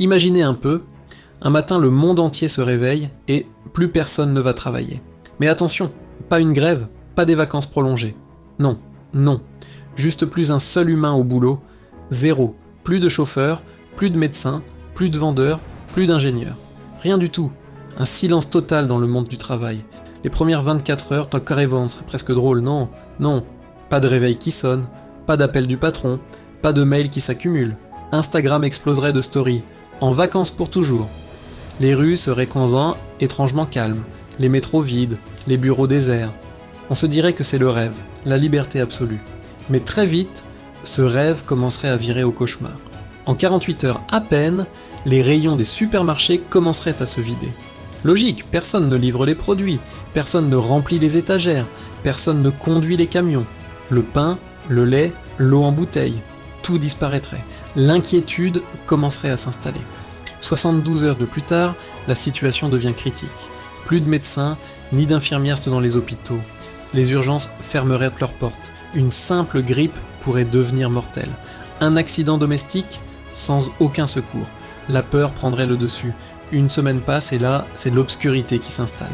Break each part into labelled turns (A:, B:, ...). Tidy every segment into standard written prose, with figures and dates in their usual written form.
A: Imaginez un peu, un matin le monde entier se réveille et plus personne ne va travailler. Mais attention, pas une grève, pas des vacances prolongées. Non, non, juste plus un seul humain au boulot, zéro, plus de chauffeurs, plus de médecins, plus de vendeurs, plus d'ingénieurs. Rien du tout, un silence total dans le monde du travail. Les premières 24 heures, tant carrément, ce serait presque drôle, non, non. Pas de réveil qui sonne, pas d'appel du patron, pas de mails qui s'accumulent. Instagram exploserait de stories, en vacances pour toujours. Les rues seraient étrangement calmes, les métros vides, les bureaux déserts. On se dirait que c'est le rêve, la liberté absolue. Mais très vite, ce rêve commencerait à virer au cauchemar. En 48 heures à peine, les rayons des supermarchés commenceraient à se vider. Logique, personne ne livre les produits, personne ne remplit les étagères, personne ne conduit les camions. Le pain, le lait, l'eau en bouteille, tout disparaîtrait. L'inquiétude commencerait à s'installer. 72 heures de plus tard, la situation devient critique. Plus de médecins, ni d'infirmières dans les hôpitaux. Les urgences fermeraient leurs portes. Une simple grippe pourrait devenir mortelle. Un accident domestique, sans aucun secours. La peur prendrait le dessus. Une semaine passe et là, c'est l'obscurité qui s'installe.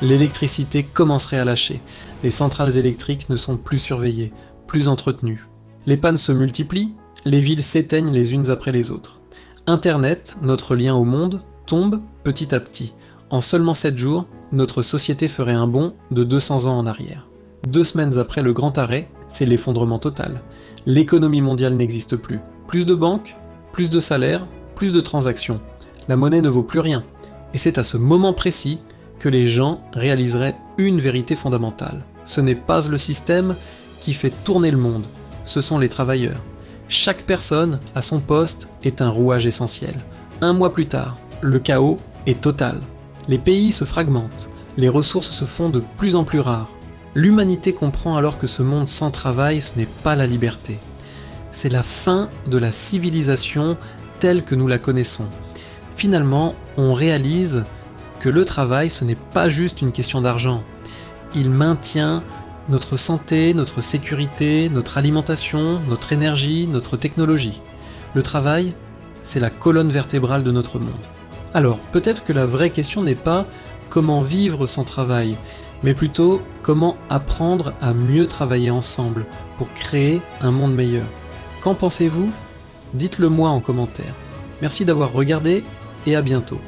A: L'électricité commencerait à lâcher. Les centrales électriques ne sont plus surveillées, plus entretenues. Les pannes se multiplient, les villes s'éteignent les unes après les autres. Internet, notre lien au monde, tombe petit à petit. En seulement 7 jours, notre société ferait un bond de 200 ans en arrière. 2 semaines après le grand arrêt, c'est l'effondrement total. L'économie mondiale n'existe plus. Plus de banques, plus de salaires, plus de transactions. La monnaie ne vaut plus rien. Et c'est à ce moment précis que les gens réaliseraient une vérité fondamentale. Ce n'est pas le système qui fait tourner le monde, ce sont les travailleurs. Chaque personne à son poste est un rouage essentiel. 1 mois plus tard, le chaos est total. Les pays se fragmentent, les ressources se font de plus en plus rares. L'humanité comprend alors que ce monde sans travail, ce n'est pas la liberté. C'est la fin de la civilisation telle que nous la connaissons. Finalement, on réalise que le travail, ce n'est pas juste une question d'argent. Il maintient notre santé, notre sécurité, notre alimentation, notre énergie, notre technologie. Le travail, c'est la colonne vertébrale de notre monde. Alors, peut-être que la vraie question n'est pas comment vivre sans travail, mais plutôt comment apprendre à mieux travailler ensemble pour créer un monde meilleur. Qu'en pensez-vous ? Dites-le moi en commentaire. Merci d'avoir regardé et à bientôt.